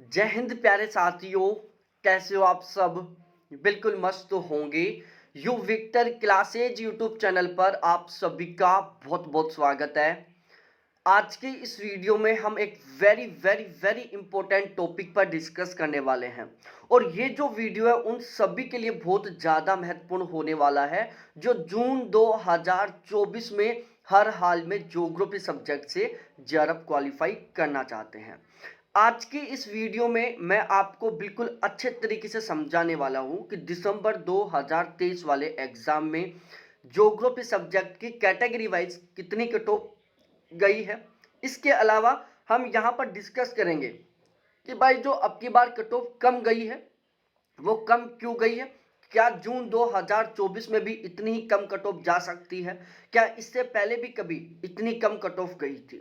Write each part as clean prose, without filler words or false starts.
जय हिंद प्यारे साथियों। कैसे हो आप सब? बिल्कुल मस्त होंगे। U Victor classes YouTube channel पर आप सभी का बहुत बहुत स्वागत है। आज की इस वीडियो में हम एक very very very important topic पर डिस्कस करने वाले हैं और ये जो वीडियो है उन सभी के लिए बहुत ज़्यादा महत्वपूर्ण होने वाला है जो जून 2024 में हर हाल में ज्योग्राफी सब्जेक्ट से जेआरएफ क्वालिफाई करना चाहते हैं। आज की इस वीडियो में मैं आपको बिल्कुल अच्छे तरीके से समझाने वाला हूं कि दिसंबर 2023 वाले एग्जाम में ज्योग्राफी सब्जेक्ट की कैटेगरी वाइज कितनी कट ऑफ गई है। इसके अलावा हम यहां पर डिस्कस करेंगे कि भाई जो अब की बार कट ऑफ कम गई है वो कम क्यों गई है। क्या जून 2024 में भी इतनी ही कम कट ऑफ जा सकती है? क्या इससे पहले भी कभी इतनी कम कट ऑफ गई थी?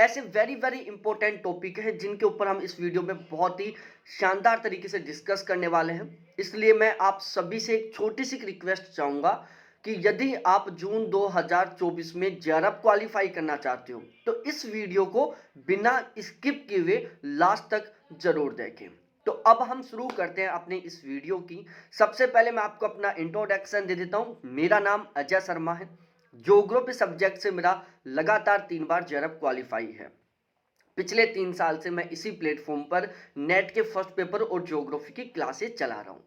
ऐसे वेरी वेरी इंपॉर्टेंट टॉपिक है जिनके ऊपर हम इस वीडियो में बहुत ही शानदार तरीके से डिस्कस करने वाले हैं। इसलिए मैं आप सभी से एक छोटी सी रिक्वेस्ट चाहूंगा कि यदि आप जून 2024 में जेआरएफ क्वालिफाई करना चाहते हो तो इस वीडियो को बिना स्किप किए हुए लास्ट तक जरूर देखें। तो अब हम शुरू करते हैं अपने इस वीडियो की। सबसे पहले मैं आपको अपना इंट्रोडक्शन दे देता हूं। मेरा नाम अजय शर्मा है। ज्योग्राफी सब्जेक्ट से मेरा लगातार 3 बार जेआरएफ क्वालिफाई है। पिछले 3 साल से मैं इसी प्लेटफॉर्म पर नेट के फर्स्ट पेपर और ज्योग्राफी की क्लासेस चला रहा हूँ।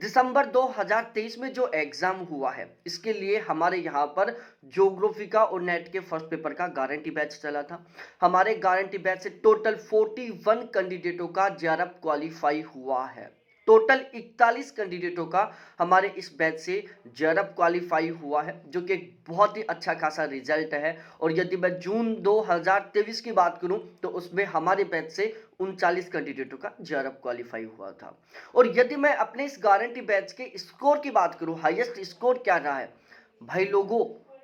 दिसंबर 2023 में जो एग्जाम हुआ है इसके लिए हमारे यहाँ पर ज्योग्राफी का और नेट के फर्स्ट पेपर का गारंटी बैच चला था। हमारे गारंटी बैच से टोटल 41 कैंडिडेटों का जेआरएफ क्वालिफाई हुआ है। टोटल 41 कैंडिडेटों का हमारे इस बैच से जेआरएफ क्वालिफाई हुआ है जो कि एक बहुत ही अच्छा खासा रिजल्ट है। और यदि मैं जून 2023 की बात करूं तो उसमें हमारे बैच से 39 कैंडिडेटों का जेआरएफ क्वालिफाई हुआ था। और यदि मैं अपने इस गारंटी बैच के स्कोर की बात करूं, हाईएस्ट स्कोर क्या रहा है भाई लोगों,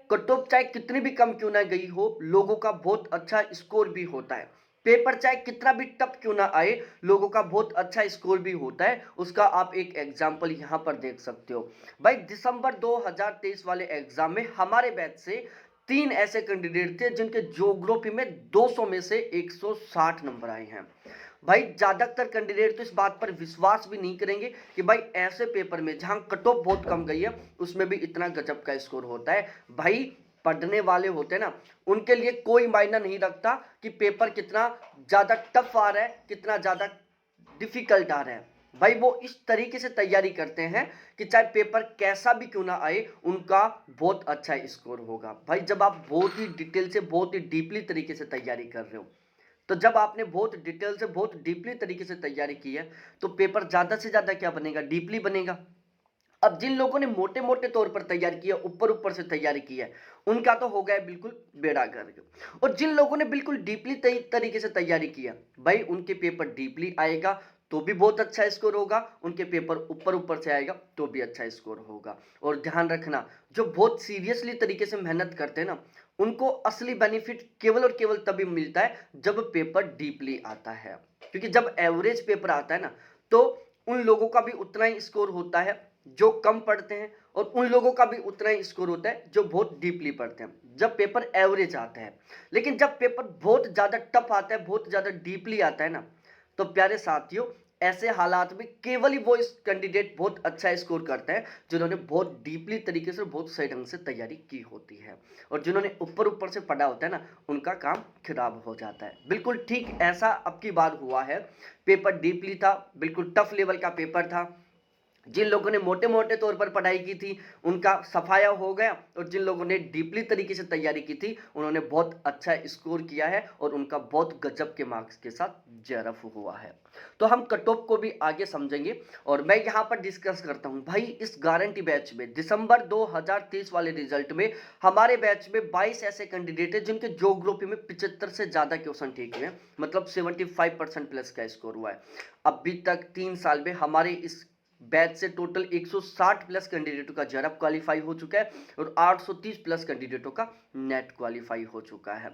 कट ऑफ चाहे कितनी भी कम क्यों ना गई हो, लोगों का बहुत अच्छा स्कोर भी होता है। पेपर चाहे कितना भी टफ क्यों ना आए, लोगों का बहुत अच्छा स्कोर भी होता है। उसका आप एक एग्जांपल यहां पर देख सकते हो। भाई दिसंबर 2023 वाले एग्जाम में हमारे बैच से 3 ऐसे कैंडिडेट थे जिनके ज्योग्राफी में 200 में से 160 नंबर आए हैं। भाई ज्यादातर कैंडिडेट तो इस बात पर विश्वास भी नहीं करेंगे कि भाई ऐसे पेपर में जहां कट ऑफ बहुत कम गई है उसमें भी इतना गजब का स्कोर होता है। भाई पढ़ने वाले होते हैं ना, उनके लिए कोई मायना नहीं रखता कि पेपर कितना ज्यादा टफ आ रहा है, कितना ज्यादा डिफिकल्ट आ रहा है। भाई वो इस तरीके से तैयारी करते हैं कि चाहे पेपर कैसा भी क्यों ना आए उनका बहुत अच्छा स्कोर होगा। भाई जब आप बहुत ही डिटेल से बहुत ही डीपली तरीके से तैयारी कर रहे हो, तो जब आपने बहुत डिटेल से बहुत डीपली तरीके से तैयारी की है तो पेपर ज्यादा से ज्यादा क्या बनेगा, डीपली बनेगा। अब जिन लोगों ने मोटे मोटे तौर पर तैयारी की है, ऊपर ऊपर से तैयारी की है, उनका तो हो गया बिल्कुल बेड़ा गर्क। और जिन लोगों ने बिल्कुल डीपली तरीके से तैयारी की है, भाई उनके पेपर डीपली आएगा तो भी बहुत अच्छा स्कोर होगा, उनके पेपर ऊपर ऊपर से आएगा तो भी अच्छा स्कोर होगा। और ध्यान रखना, जो बहुत सीरियसली तरीके से मेहनत करते हैं ना, उनको असली बेनिफिट केवल और केवल तभी मिलता है जब पेपर डीपली आता है। क्योंकि जब एवरेज पेपर आता है ना, तो उन लोगों का भी उतना ही स्कोर होता है जो कम पढ़ते हैं, और उन लोगों का भी उतना ही स्कोर होता है जो बहुत डीपली पढ़ते हैं जब पेपर एवरेज आता है। लेकिन जब पेपर बहुत ज्यादा टफ आता है, बहुत ज्यादा डीपली आता है ना, तो प्यारे साथियों ऐसे हालात में केवल ही वो इस कैंडिडेट बहुत अच्छा स्कोर करते हैं जिन्होंने बहुत डीपली तरीके से बहुत सही ढंग से तैयारी की होती है। और जिन्होंने ऊपर ऊपर से पढ़ा होता है ना, उनका काम खराब हो जाता है। बिल्कुल ठीक ऐसा अब की बार हुआ है। पेपर डीपली था, बिल्कुल टफ लेवल का पेपर था। जिन लोगों ने मोटे मोटे तौर पर पढ़ाई की थी उनका सफाया हो गया, और जिन लोगों ने डीपली तरीके से तैयारी की थी उन्होंने बहुत अच्छा स्कोर किया है और उनका बहुत गजब के मार्क्स के साथ जेआरएफ हुआ है। तो हम कट ऑफ को भी आगे समझेंगे और मैं यहां पर डिस्कस करता हूं। भाई इस गारंटी बैच में दिसंबर 2023 वाले रिजल्ट में हमारे बैच में 22 ऐसे कैंडिडेट हैं जिनके ज्योग्राफी में 75 से ज्यादा क्वेश्चन ठीक हुए, मतलब 75% प्लस का स्कोर हुआ है। अभी तक 3 साल में हमारे इस बैच से टोटल 160 प्लस कैंडिडेटों का जेआरएफ क्वालिफाई हो चुका है और 830 प्लस कैंडिडेटों का नेट क्वालिफाई हो चुका है।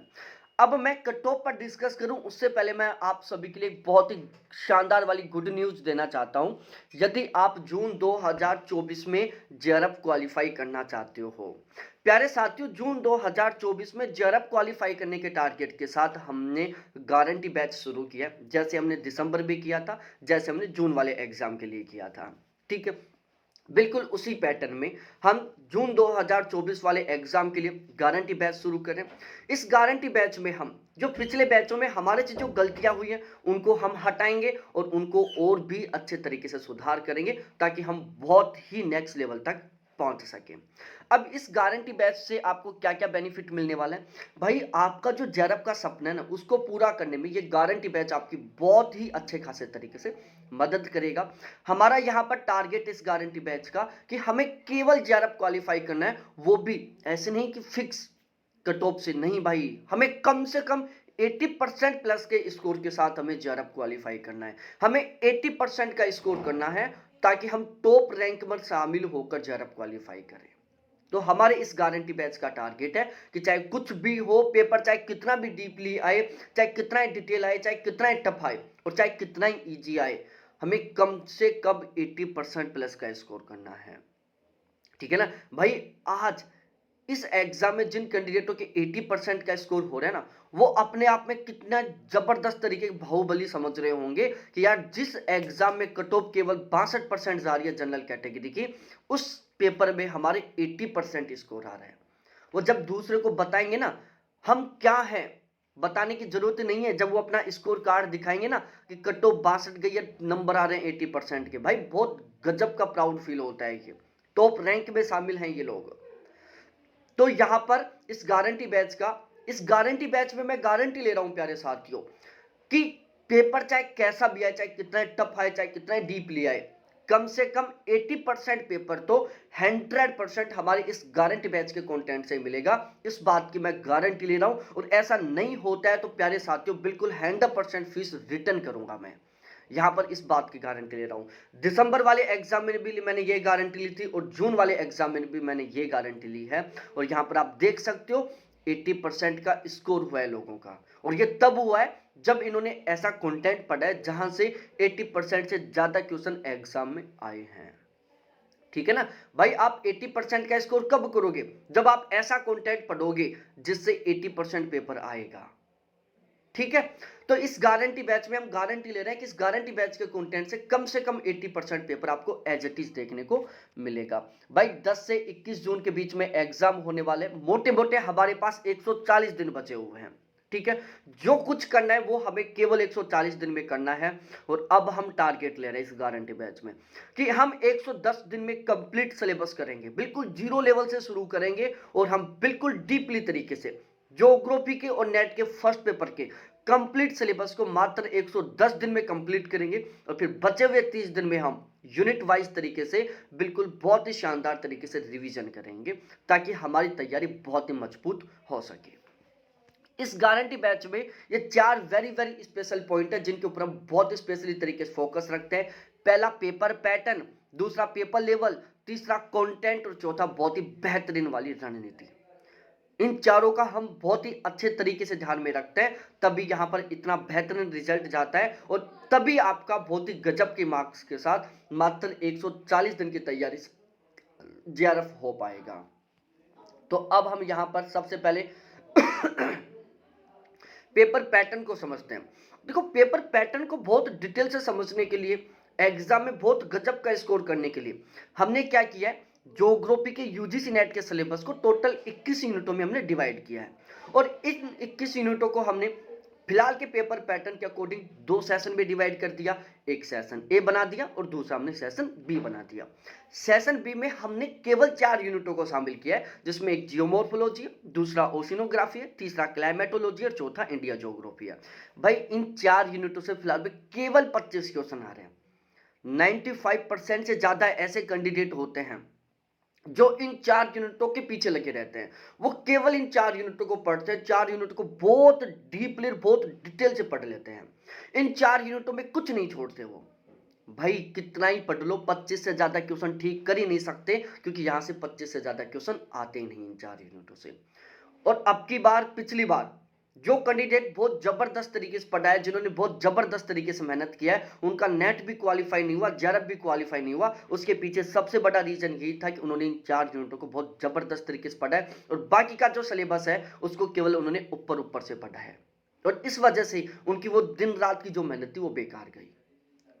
अब मैं कट ऑफ पर डिस्कस करूं उससे पहले मैं आप सभी के लिए एक बहुत ही शानदार वाली गुड न्यूज़ देना चाहता हूं। यदि आप जून 2024 में जेआरएफ क्वालिफाई करना चाहते हो, प्यारे साथियों, जून 2024 में जेआरएफ क्वालिफाई करने के टारगेट के साथ हमने गारंटी बैच शुरू किया, जैसे हमने दिसंबर में किया था, जैसे हमने जून वाले एग्जाम के लिए किया था। ठीक है, बिल्कुल उसी पैटर्न में हम जून 2024 वाले एग्जाम के लिए गारंटी बैच शुरू करें। इस गारंटी बैच में हम जो पिछले बैचों में हमारे से जो गलतियां हुई हैं उनको हम हटाएंगे और उनको और भी अच्छे तरीके से सुधार करेंगे, ताकि हम बहुत ही नेक्स्ट लेवल तक पहुंच सकें। अब इस गारंटी बैच से आपको क्या क्या बेनिफिट मिलने वाला है भाई, आपका जो जेआरएफ का सपना है ना, उसको पूरा करने में ये गारंटी बैच आपकी बहुत ही अच्छे खासे तरीके से मदद करेगा। हमारा यहाँ पर टारगेट इस गारंटी बैच का कि हमें केवल जेआरएफ क्वालिफाई करना है, वो भी ऐसे नहीं कि फिक्स कट ऑफ से, नहीं भाई, हमें कम से कम 80% प्लस के स्कोर के साथ हमें जेआरएफ क्वालिफाई करना है। हमें 80% का स्कोर करना है ताकि हम टॉप रैंक में शामिल होकर जेआरएफ क्वालिफाई करें। तो हमारे इस गारंटी बैच का टारगेट है कि चाहे कुछ भी हो, पेपर चाहे कितना भी डीपली आए, चाहे कितना ही डिटेल आए, चाहे कितना ही टफ आए और चाहे कितना ही इजी आए, हमें कम से कम 80% प्लस का स्कोर करना है। ठीक है ना भाई, आज इस एग्जाम में जिन कैंडिडेटों के 80% का स्कोर हो रहा है ना, वो अपने आप में कितना जबरदस्त तरीके की बाहुबली समझ रहे होंगे कि यार जिस एग्जाम में कट ऑफ केवल 62% जा रही है जनरल कैटेगरी की, उस पेपर में हमारे 80% स्कोर आ रहा है। वो जब दूसरे को बताएंगे ना हम क्या है, बताने की जरूरत नहीं है, जब वो अपना स्कोर कार्ड दिखाएंगे ना कि कट ऑफ 62 गई है, नंबर आ रहे हैं 80% के, भाई बहुत गजब का प्राउड फील होता है। ये टॉप रैंक में शामिल हैं ये लोग। तो यहां पर इस गारंटी बैच में मैं गारंटी ले रहा हूं प्यारे साथियों कि पेपर चाहे कैसा भी आए, चाहे कितना टफ आए, चाहे कितना डीपली आए, कम से कम 80% पेपर तो 100% हमारे इस गारंटी बैच के कंटेंट से मिलेगा। इस बात की मैं गारंटी ले रहा हूं, और ऐसा नहीं होता है तो प्यारे साथियों बिल्कुल 100% फीस रिटर्न करूंगा मैं। यहां पर इस बात की गारंटी ले रहा हूं। दिसंबर वाले एग्जाम में भी मैंने ये गारंटी ली थी और जून वाले एग्जाम में भी मैंने ये गारंटी ली है। और यहां पर आप देख सकते हो 80% का स्कोर हुआ है लोगों का, और ये तब हुआ है जब इन्होंने ऐसा कंटेंट पढ़ा है जहां से 80% से ज्यादा क्वेश्चन एग्जाम में आए हैं। ठीक है ना भाई, आप 80% का स्कोर कब करोगे? जब आप ऐसा कंटेंट पढ़ोगे जिससे 80% पेपर आएगा। ठीक है, तो इस गारंटी बैच में हम गारंटी ले रहे हैं कि इस गारंटी बैच के कंटेंट से कम 80% पेपर आपको एज इट इज देखने को मिलेगा। भाई 10 से 21 जून के बीच में एग्जाम होने वाले, मोटे मोटे हमारे पास 140 दिन बचे हुए हैं। ठीक है, जो कुछ करना है वो हमें केवल 140 दिन में करना है। और अब हम टारगेट ले रहे हैं इस गारंटी बैच में कि हम 110 दिन में कंप्लीट सिलेबस करेंगे, बिल्कुल जीरो लेवल से शुरू करेंगे और हम बिल्कुल डीपली तरीके से ज्योग्राफी के और नेट के फर्स्ट पेपर के कंप्लीट सिलेबस को मात्र 110 दिन में कंप्लीट करेंगे। और फिर बचे हुए 30 दिन में हम यूनिट वाइज तरीके से बिल्कुल बहुत ही शानदार तरीके से रिवीजन करेंगे, ताकि हमारी तैयारी बहुत ही मजबूत हो सके। इस गारंटी बैच में ये 4 वेरी वेरी स्पेशल पॉइंट है जिनके ऊपर हम बहुत स्पेशली तरीके से फोकस रखते हैं। पहला पेपर पैटर्न, दूसरा पेपर लेवल, तीसरा कंटेंट और चौथा बहुत ही बेहतरीन वाली रणनीति। इन चारों का हम बहुत ही अच्छे तरीके से ध्यान में रखते हैं, तभी यहां पर इतना बेहतरीन रिजल्ट जाता है और तभी आपका बहुत ही गजब के मार्क्स के साथ मात्र 140 दिन की तैयारी से जेआरएफ हो पाएगा। तो अब हम यहां पर सबसे पहले पेपर पैटर्न को समझते हैं। देखो, पेपर पैटर्न को बहुत डिटेल से समझने के लिए, एग्जाम में बहुत गजब का स्कोर करने के लिए हमने क्या किया है, ज्योग्राफी के यूजीसी नेट के सिलेबस को टोटल 21 यूनिटों में हमने डिवाइड किया है। और इन 21 यूनिटों को हमने फिलहाल के पेपर पैटर्न के अकॉर्डिंग 2 सेशन में डिवाइड कर दिया। एक सेशन ए बना दिया और दूसरा हमने सेशन बी बना दिया। सेशन बी में हमने केवल 4 यूनिटों को शामिल किया है, जिसमें एक जियोमॉर्फोलॉजी है, दूसरा ओशिनोग्राफी है, तीसरा क्लाइमेटोलॉजी और चौथा इंडिया ज्योग्राफी है। भाई इन 4 यूनिटों से फिलहाल में केवल 25 क्वेश्चन आ रहे हैं। 95% से ज्यादा ऐसे कैंडिडेट होते हैं जो इन 4 यूनिटों के पीछे लगे रहते हैं। वो केवल इन 4 यूनिटों को पढ़ते हैं, 4 यूनिट को बहुत डीपली, बहुत डिटेल से पढ़ लेते हैं। इन 4 यूनिटों में कुछ नहीं छोड़ते वो। भाई कितना ही पढ़ लो, 25 से ज्यादा क्वेश्चन ठीक कर ही नहीं सकते, क्योंकि यहां से 25 से ज्यादा क्वेश्चन आते ही नहीं इन 4 यूनिटों से। और अब की बार, पिछली बार जो कैंडिडेट बहुत जबरदस्त तरीके से पढ़ा है, जिन्होंने बहुत जबरदस्त तरीके से मेहनत किया है, उनका नेट भी क्वालिफाई नहीं हुआ, जेआरएफ भी क्वालिफाई नहीं हुआ। उसके पीछे सबसे बड़ा रीजन यही था कि उन्होंने इन 4 यूनिटों को बहुत जबरदस्त तरीके से पढ़ा है और बाकी का जो सिलेबस है उसको केवल उन्होंने ऊपर ऊपर से पढ़ा है और इस वजह से उनकी वो दिन रात की जो मेहनत थी वो बेकार गई।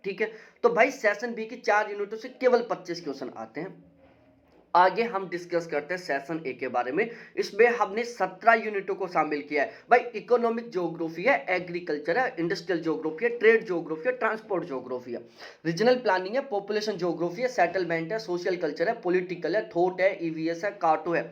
ठीक है, तो भाई सेशन बी की 4 यूनिटों से केवल 25 क्वेश्चन आते हैं। आगे हम डिस्कस करते हैं सेशन ए के बारे में। इसमें हमने 17 यूनिटों को शामिल किया है भाई। इकोनॉमिक ज्योग्राफी है, एग्रीकल्चर है, इंडस्ट्रियल ज्योग्राफी है, ट्रेड ज्योग्राफी है, ट्रांसपोर्ट ज्योग्राफी है, रीजनल प्लानिंग है, पॉपुलेशन ज्योग्राफी है, सेटलमेंट है, सोशल कल्चर है, पॉलिटिकल है, थॉट है, ईवीएस है, कार्टो है,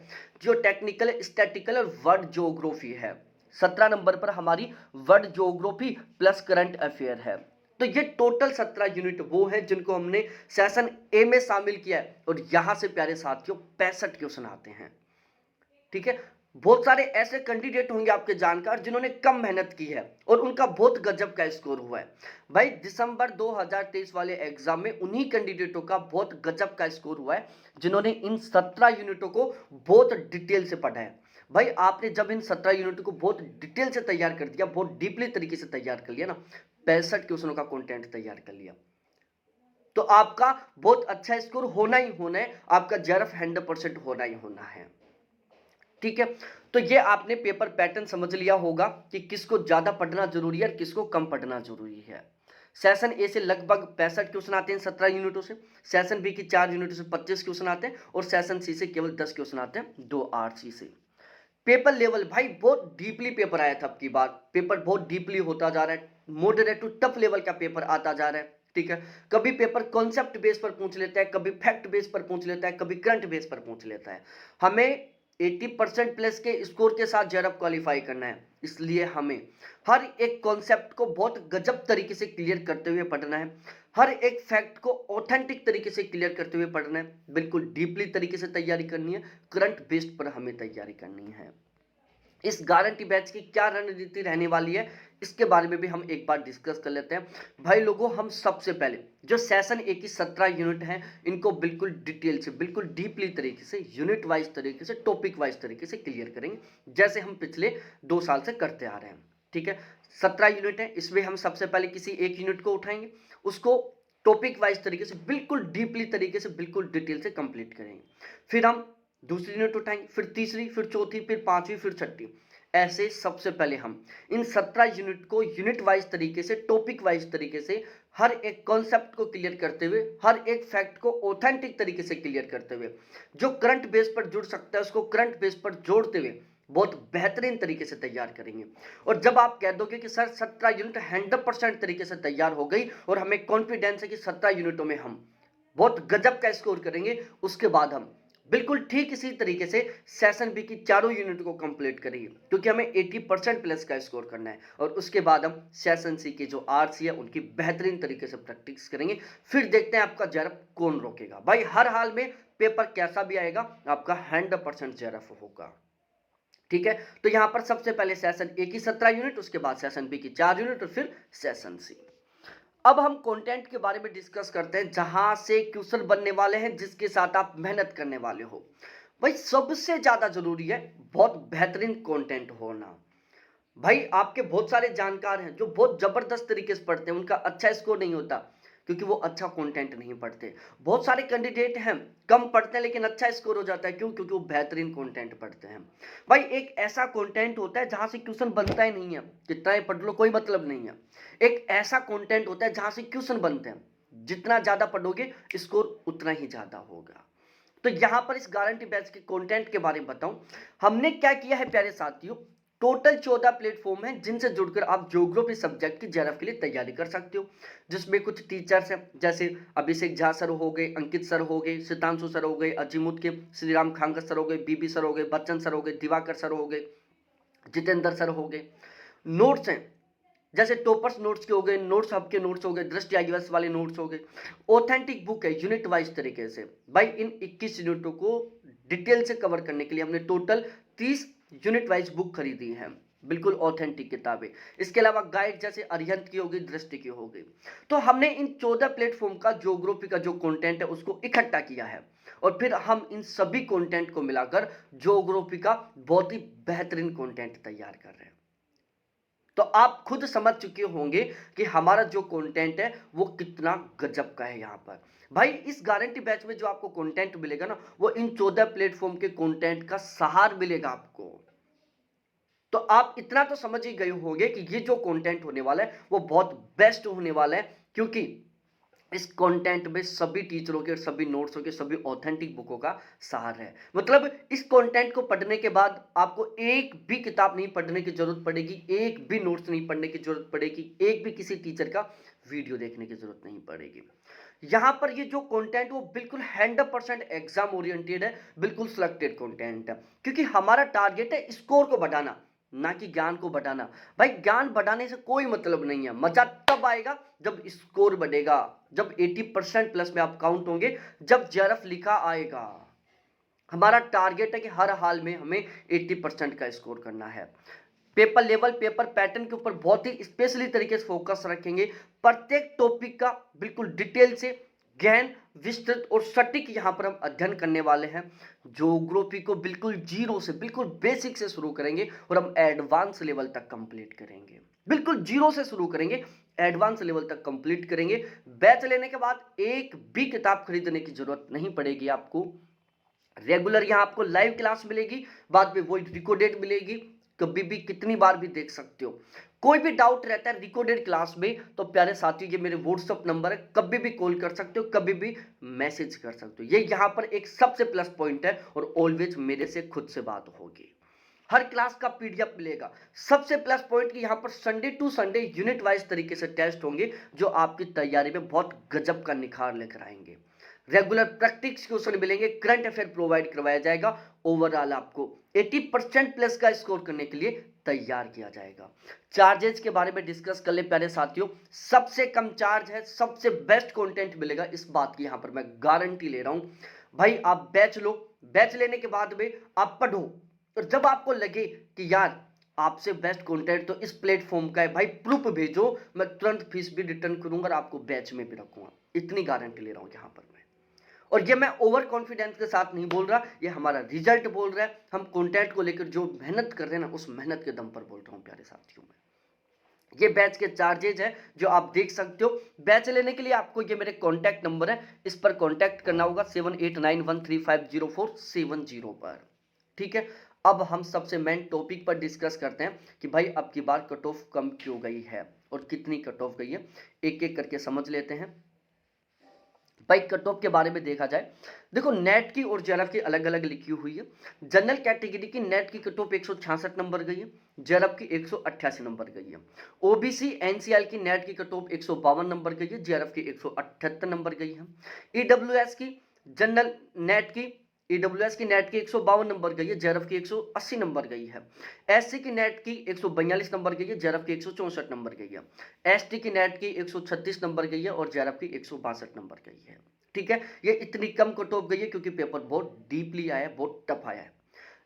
जो टेक्निकल है, स्टैटिकल और वर्ड ज्योग्राफी है। 17 नंबर पर हमारी word geography plus current affair है। तो ये टोटल 17 यूनिट वो है जिनको हमने सेशन ए में शामिल किया है और यहां से प्यारे साथियों 65 क्वेश्चन आते हैं। ठीक है, बहुत सारे ऐसे कैंडिडेट होंगे आपके जानकार जिन्होंने कम मेहनत की है और उनका बहुत गजब का स्कोर हुआ है। भाई दिसंबर 2023 वाले एग्जाम में उन्हीं कैंडिडेटों का बहुत गजब का स्कोर हुआ है जिन्होंने इन 17 यूनिटों को बहुत डिटेल से पढ़ा है। भाई आपने जब इन 17 यूनिट को बहुत डिटेल से तैयार कर दिया, बहुत डीपली तरीके से तैयार कर लिया ना, 65 क्वेश्चनों का कंटेंट तैयार कर लिया, तो आपका बहुत अच्छा स्कोर होना ही होना है, आपका जेआरएफ 100% होना ही होना है। ठीक है, तो ये आपने पेपर पैटर्न समझ लिया होगा कि किसको ज्यादा पढ़ना जरूरी है और किसको कम पढ़ना जरूरी है। सेशन ए से लगभग 65 क्वेश्चन आते हैं 17 यूनिटों से, सेशन बी की 4 यूनिटों से 25 क्वेश्चन आते हैं और सेशन सी से केवल 10 क्वेश्चन आते हैं 2 आरसी से। पेपर लेवल भाई बहुत डीपली पेपर आया था अब की बार, पेपर बहुत डीपली होता जा रहा है, मॉडरेट टू टफ लेवल का पेपर आता जा रहा है। ठीक है, कभी पेपर कॉन्सेप्ट बेस पर पूछ लेता है, कभी फैक्ट बेस पर पूछ लेता है, कभी करंट बेस पर पूछ लेता है। हमें 80% प्लस के स्कोर के साथ जेआरएफ क्वालिफाई करना है, इसलिए हमें हर एक कॉन्सेप्ट को बहुत गजब तरीके से क्लियर करते हुए पढ़ना है, हर एक फैक्ट को ऑथेंटिक तरीके से क्लियर करते हुए पढ़ना है, बिल्कुल डीपली तरीके से तैयारी करनी है, करंट बेस्ड पर हमें तैयारी करनी है। इस गारंटी बैच की क्या रणनीति रहने वाली है इसके बारे में भी हम एक बार डिस्कस कर लेते हैं। भाई लोगों, हम सबसे पहले जो सेशन ए की 17 यूनिट हैं इनको बिल्कुल डिटेल से, बिल्कुल डीपली तरीके से, यूनिट वाइज तरीके से, टॉपिक वाइज तरीके से क्लियर करेंगे, जैसे हम पिछले 2 साल से करते आ रहे हैं। ठीक है, 17 यूनिट है, इसमें हम सबसे पहले किसी एक यूनिट को उठाएंगे, उसको टॉपिक वाइज तरीके से, बिल्कुल डीपली तरीके से, बिल्कुल डिटेल से कंप्लीट करेंगे। फिर हम दूसरी यूनिट उठाएंगे, फिर तीसरी, फिर चौथी, फिर पांचवी, फिर छठी। ऐसे सबसे पहले हम इन 17 यूनिट को यूनिट वाइज तरीके से, टॉपिक वाइज तरीके से, हर एक कॉन्सेप्ट को क्लियर करते हुए, हर एक फैक्ट को ऑथेंटिक तरीके से क्लियर करते हुए, जो करंट बेस पर जुड़ सकता है उसको करंट बेस पर जोड़ते हुए बहुत बेहतरीन तरीके से तैयार करेंगे। और जब आप कह दोगे कि सर 17 यूनिट 100% तरीके से तैयार हो गई और हमें कॉन्फिडेंस है कि 17 यूनिटों में हम बहुत गजब का स्कोर करेंगे, उसके बाद हम बिल्कुल ठीक इसी तरीके से सेशन बी की चारों यूनिट को कंप्लीट करेंगे, क्योंकि हमें 80% प्लस का स्कोर करना है। और उसके बाद हम सेशन सी के जो आरसी है उनकी बेहतरीन तरीके से प्रैक्टिस करेंगे। फिर देखते हैं आपका जेआरएफ कौन रोकेगा। भाई हर हाल में पेपर कैसा भी आएगा आपका 100% जेआरएफ होगा। ठीक है, तो यहां पर सबसे पहले सेशन ए की 17 यूनिट, उसके बाद सेशन बी की 4 यूनिट और फिर सेशन सी। अब हम कंटेंट के बारे में डिस्कस करते हैं, जहां से क्वेश्चन बनने वाले हैं, जिसके साथ आप मेहनत करने वाले हो। भाई सबसे ज्यादा जरूरी है बहुत बेहतरीन कंटेंट होना। भाई आपके बहुत सारे जानकार हैं जो बहुत जबरदस्त तरीके से पढ़ते हैं, उनका अच्छा स्कोर नहीं होता क्योंकि वो अच्छा कंटेंट नहीं पढ़ते। बहुत सारे कैंडिडेट हैं कम पढ़ते हैं लेकिन अच्छा स्कोर हो जाता है, क्यों? क्योंकि वो बेहतरीन कंटेंट पढ़ते हैं। भाई एक ऐसा कंटेंट होता है जहां से क्वेश्चन बनता ही नहीं है, कितना ही पढ़ लो कोई मतलब नहीं है। एक ऐसा कंटेंट होता है जहां से क्वेश्चन बनते हैं, जितना ज्यादा पढ़ोगे स्कोर उतना ही ज्यादा होगा। तो यहां पर इस गारंटी बैच के कंटेंट के बारे में बताऊं, हमने क्या किया है प्यारे साथियों। टोटल 14 प्लेटफॉर्म हैं जिनसे जुड़कर आप ज्योग्राफी सब्जेक्ट की जेआरएफ के लिए तैयारी कर सकते हो, जिसमें कुछ टीचर्स हैं जैसे अभिषेक झा सर हो गए, अंकित सर हो गए, सितांशु सर हो गए, अजीमुद के श्रीराम खांगत सर हो गए, बीबी सर हो गए, बच्चन सर हो गए, दिवाकर सर हो गए, जितेंद्र सर हो गए। नोट्स हैं जैसे टॉपर्स नोट्स के हो गए, नोट्स हब के नोट्स हो गए, दृष्टि आईवीएस वाले नोट्स हो गए। ऑथेंटिक बुक है यूनिट वाइज तरीके से। भाई इन 21 यूनिटों को डिटेल से कवर करने के लिए हमने टोटल 30 यूनिट वाइज बुक खरीदी है, बिल्कुल ऑथेंटिक किताबें। इसके अलावा गाइड जैसे अरिहंत की हो गई, दृष्टि की हो गई। तो हमने इन 14 प्लेटफॉर्म का ज्योग्राफी का जो कंटेंट है उसको इकट्ठा किया है और फिर हम इन सभी कंटेंट को मिलाकर ज्योग्राफी का बहुत ही बेहतरीन कंटेंट तैयार कर रहे हैं। तो आप खुद समझ चुके होंगे कि हमारा जो कंटेंट है वो कितना गजब का है। यहाँ पर भाई इस गारंटी बैच में जो आपको कंटेंट मिलेगा ना, वो इन 14 प्लेटफॉर्म के कंटेंट का सहार मिलेगा आपको। तो आप इतना तो समझ ही गए होंगे कि ये जो कंटेंट होने वाला है वो बहुत बेस्ट होने वाला है, क्योंकि इस कंटेंट में सभी टीचरों के, सभी नोट्सों के, सभी ऑथेंटिक बुकों का सहारा है। मतलब इस कंटेंट को पढ़ने के बाद आपको एक भी किताब नहीं पढ़ने की जरूरत पड़ेगी, एक भी नोट्स नहीं पढ़ने की जरूरत पड़ेगी, एक भी किसी टीचर का वीडियो देखने की जरूरत नहीं पड़ेगी। यहां पर ये जो कंटेंट वो बिल्कुल 100% एग्जाम ओरिएंटेड है, बिल्कुल सिलेक्टेड कंटेंट है, क्योंकि हमारा टारगेट है स्कोर को बढ़ाना, ना कि ज्ञान को बढ़ाना। भाई ज्ञान बढ़ाने से कोई मतलब नहीं है, मजा तब आएगा जब स्कोर बढ़ेगा, जब 80% प्लस में आप काउंट होंगे, जब जेआरएफ लिखा आएगा। हमारा टारगेट है कि हर हाल में हमें 80% का स्कोर करना है। पेपर लेवल, पेपर पैटर्न के ऊपर बहुत ही स्पेशली तरीके से फोकस रखेंगे। प्रत्येक टॉपिक का बिल्कुल डिटेल से गहन, विस्तृत और सटीक यहां पर हम अध्ययन करने वाले हैं। ज्योग्राफी को बिल्कुल जीरो से, बिल्कुल बेसिक से शुरू करेंगे और हम एडवांस लेवल तक कंप्लीट करेंगे। बिल्कुल जीरो से शुरू करेंगे, एडवांस लेवल तक कंप्लीट करेंगे। बैच लेने के बाद एक भी किताब खरीदने की जरूरत नहीं पड़ेगी आपको। रेगुलर यहां आपको लाइव क्लास मिलेगी, बाद में वही रिकॉर्डेड मिलेगी, कभी भी कितनी बार भी देख सकते हो। कोई भी डाउट रहता है रिकॉर्डेड क्लास में तो प्यारे साथियों ये मेरे व्हाट्सएप नंबर है, कभी भी कॉल कर सकते हो, कभी भी मैसेज कर सकते हो। ये यहाँ पर एक सबसे प्लस पॉइंट है, और ऑलवेज मेरे से खुद से बात होगी। हर क्लास का पीडीएफ मिलेगा। सबसे प्लस पॉइंट कि यहाँ पर Sunday to Sunday unit wise तरीके से टेस्ट होंगे, जो आपकी तैयारी में बहुत गजब का निखार लेकर आएंगे। रेगुलर प्रैक्टिस क्वेश्चन मिलेंगे, करंट अफेयर प्रोवाइड करवाया जाएगा। ओवरऑल आपको 80% प्लस का स्कोर करने के लिए तैयार किया जाएगा। चार्जेस के बारे में डिस्कस कर ले प्यारे साथियों। सबसे कम चार्ज है, सबसे बेस्ट कंटेंट मिलेगा, इस बात की यहां पर मैं गारंटी ले रहा हूं। भाई आप बैच लो, बैच लेने के बाद में आप पढ़ो, और जब आपको लगे कि यार आपसे बेस्ट कंटेंट तो इस प्लेटफॉर्म का है, भाई प्रूफ भेजो, मैं तुरंत फीस भी रिटर्न करूंगा और आपको बैच में भी रखूंगा। इतनी गारंटी ले रहा हूं यहां पर मैं। और ये मैं ओवर कॉन्फिडेंस के साथ नहीं बोल रहा, ये हमारा रिजल्ट बोल रहा है। हम कंटेंट को लेकर जो मेहनत कर रहे हैं ना, उस मेहनत के दम पर बोल रहा हूं प्यारे साथियों में। ये बैच के चार्जेज है जो आप देख सकते हो। बैच लेने के लिए आपको ये मेरे कॉन्टैक्ट नंबर है, इस पर कॉन्टैक्ट करना होगा 7891350470 पर। ठीक है, अब हम सबसे मेन टॉपिक पर डिस्कस करते हैं कि भाई अब की बार कट ऑफ कम क्यों गई है और कितनी कट ऑफ गई है, एक एक करके समझ लेते हैं। भाई कट ऑफ के बारे में देखा जाए, देखो नेट की और जेआरएफ की अलग अलग लिखी हुई है। जनरल कैटेगरी की नेट की कट ऑफ 166 नंबर गई है, जेआरएफ की 188 नंबर गई है। ओबीसी एनसीएल की नेट की कट ऑफ 152 नंबर गई है, जेआरएफ की 178 नंबर गई है। ईडब्ल्यूएस की जनरल नेट की, ईडब्ल्यूएस की नेट की 152 नंबर गई है, जेआरएफ की 180 नंबर गई है। एससी की नेट की 142 नंबर गई है, जेआरएफ की 164 नंबर गई है। एसटी की नेट की 136 नंबर गई है और जेआरएफ की 162 नंबर गई है। ठीक है, ये इतनी कम कट ऑफ गई है क्योंकि पेपर बहुत डीपली आया है, बहुत टफ आया है।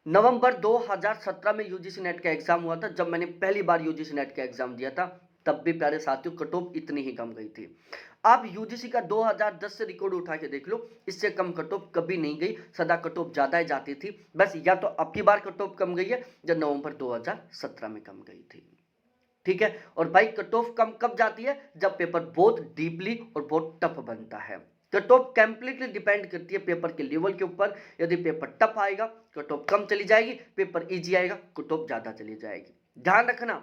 नवंबर 2017 में यूजीसी नेट का एग्जाम हुआ था, जब मैंने पहली बार यूजीसी नेट का एग्जाम दिया था, तब भी प्यारे साथियों कट ऑफ इतनी ही कम गई थी। आप यूजीसी का 2010 से रिकॉर्ड उठा के देख लो, इससे कम कट ऑफ कभी नहीं गई, सदा कट ऑफ ज्यादा ही जाती थी। बस या तो अब की बार कट ऑफ कम गई है, जब नवंबर 2017 में कम गई थी। ठीक है, और भाई कट ऑफ कम कब जाती है, जब पेपर बहुत डीपली और बहुत टफ बनता है। कट ऑफ कंप्लीटली डिपेंड करती है पेपर के लेवल के ऊपर। यदि पेपर टफ आएगा कट ऑफ कम चली जाएगी, पेपर इजी आएगा कट ऑफ ज्यादा चली जाएगी। ध्यान रखना,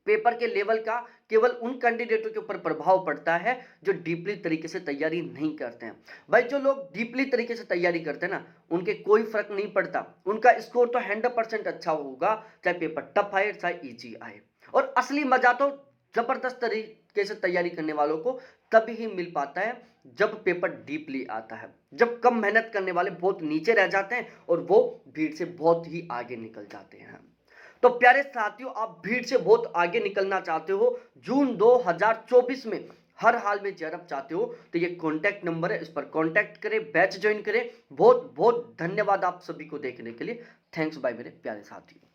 पेपर के लेवल का केवल उन कैंडिडेटों के ऊपर प्रभाव पड़ता है जो डीपली तरीके से तैयारी नहीं करते हैं। भाई जो लोग डीपली तरीके से तैयारी करते हैं ना, उनके कोई फर्क नहीं पड़ता, उनका स्कोर तो 100% अच्छा होगा, चाहे पेपर टफ आए चाहे इजी आए। और असली मजा तो जबरदस्त तरीके से तैयारी करने वालों को तभी ही मिल पाता है जब पेपर डीपली आता है, जब कम मेहनत करने वाले बहुत नीचे रह जाते हैं और वो भीड़ से बहुत ही आगे निकल जाते हैं। तो प्यारे साथियों, आप भीड़ से बहुत आगे निकलना चाहते हो, जून 2024 में हर हाल में जेआरएफ चाहते हो, तो ये कॉन्टैक्ट नंबर है, इस पर कॉन्टैक्ट करें, बैच ज्वाइन करें। बहुत बहुत धन्यवाद आप सभी को देखने के लिए। थैंक्स बाय मेरे प्यारे साथियों।